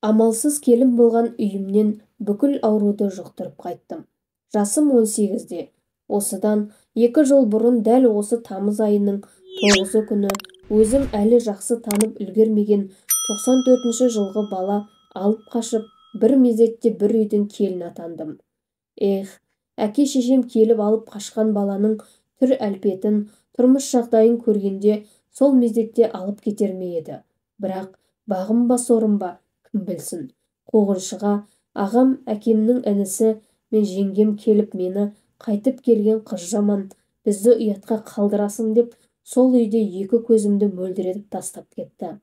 Амалсыз келін болған үйімнен бүкіл ауруды жұқтырып қайттым. Жасым 18-де. Осыдан 2 жыл бұрын дәл осы тамыз айының 9-ы күні өзім әлі жақсы танып үлгермеген 94-ші жылғы бала алып қашып, бір мезетте бір үйдің келіні атандым. Әке-шешем келіп алып қашқан баланың түр әлпетін, тұрмыс жағдайын көргенде сол мезетте алып кетер ме еді. Бірақ бағым ба сорым ба, кім білсін. Қуғыншыға ағам, әкемнің інісі мен жеңгем келіп мені қайтып келген қыз жаман, бізді ұятқа қалдырасың деп, сол үйде 2 көзімді мөлдіретіп тастап кетті.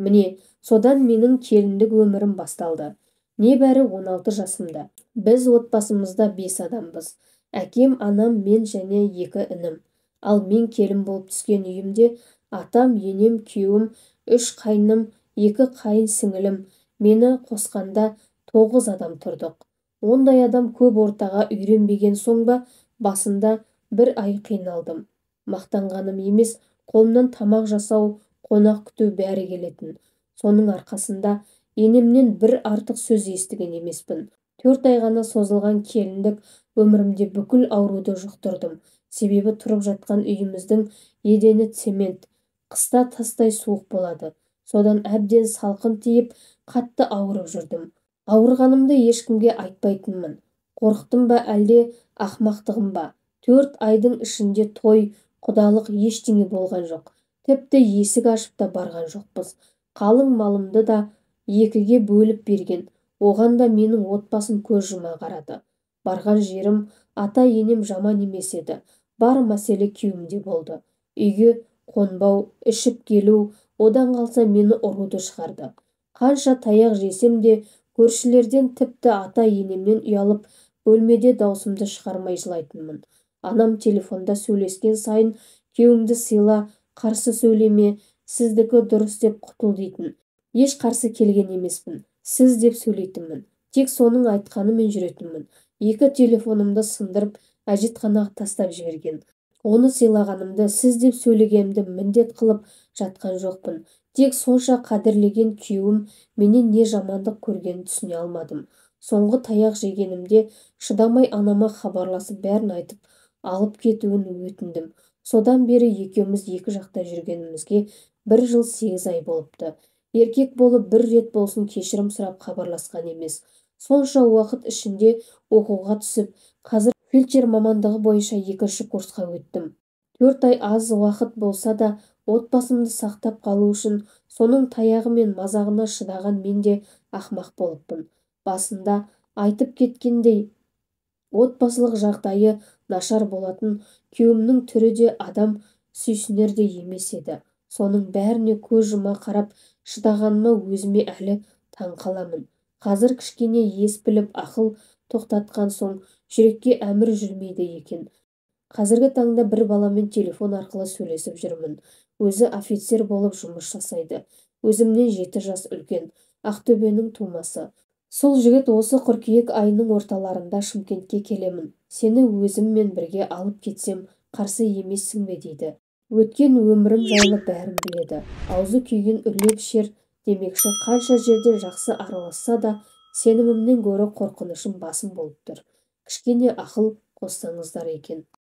Міне, содан менің келіндік өмірім басталды. Небәрі 16 жасымда. Біз отбасымызда 5 адамбыз. Әкем, анам, мен және 2 інім. Ал мен келін болып түскен үйімде атам, енем, күйеуім, 3 қайным, 2 қайын сіңілім, мені қосқанда 9 адам тұрдық. Ондай адам көп ортаға үйренбеген соң ба, басында 1 ай қиналдым. Мақтанғаным емес, қолымнан тамақ жасау, қонақ күту бәрі келетін. Соның арқасында енемнен бір артық сөз естіген емеспін. 4 ай ғана созылған келіндік өмірімде бүкіл ауруды жұқтырдым. Себебі тұрып жатқан үйіміздің едені цемент, қыста тастай суық болады. Содан әбден салқын тиіп, қатты ауырып жүрдім. Ауырғанымды ешкімге айтпайтынмын. Қорықтым ба әлде ақмақтығым ба? 4 айдың ішінде той, құдалық ештеңе болған жоқ. Тіпті есік ашып та барған жоқпыз. Қалың малымды да 2-ге бөліп берген. Оған да менің отбасым көз жұма қарады. Барған жерім ата-енем жаман емес еді. Бар мәселе күйеуімде болды. Үйге қонбау, ішіп келу, одан қалса мені ұруды шығарды. Қанша таяқ жесем де, көршілерден тіпті ата-енемнен ұялып, бөлмеде даусымды шығармай жылайтынмын. Анам телефонда сөйлескен сайын, күйеуіңді сыйла, қарсы сөйлеме, сіздікі дұрыс деп құтыл дейтін. Еш қарсы келген емеспін. Сіз деп сөйлейтінмін. Тек соның айтқанымен жүретінмін. 2 телефонымды сындырып, әжетханаға тастап жіберген. Оны сыйлағанымды, сіз деп сөйлегенімді міндет қылып жатқан жоқпын. Тек сонша қадірлеген күйеуім менен не жамандық көргенін түсіне алмадым. Соңғы таяқ жегенімде шыдамай анама хабарласып бәрін айтып, алып кетуін өтіндім. Содан бері екеуміз 2 жақта жүргенімізге 1 жыл 8 ай болыпты. Еркек болып 1 рет болсын кешірім сұрап хабарласқан емес. Сонша уақыт ішінде оқуға түсіп, қазір фельдшер мамандығы бойынша 2-ші курсқа өттім. 4 ай аз уақыт болса да, отбасымды сақтап қалу үшін соның таяғы мен мазағына шыдаған мен де ақмақ болыппын. Басында айтып кеткендей, отбасылық жағдайы нашар болатын күйеуімнің түрі де адам сүйсінердей емес еді. Соның бәріне көз жұма қарап шыдағаныма өзіме әлі таң қаламын. Қазір кішкене ес біліп ақыл тоқтатқан соң жүрекке әмір жүрмейді екен. Қазіргі таңда бір баламен телефон арқылы сөйлесіп жүрмін. Өзі офицер болып жұмыс жасайды. Өзімнен 7 жас үлкен, Ақтөбенің тумасы. Сол жігіт осы қыркүйек айының орталарында Шымкентке келемін. Сені өзіммен бірге алып кетсем, қарсы емессің бе дейді. Өткен өмірім жайлы бәрін біледі. Аузы күйген үрлеп шер демекші, қанша жерде жақсы араласса да, сенімімнен гөрі қорқынышым басым болып тұр. Кішкене ақыл қоссаңыздар екен.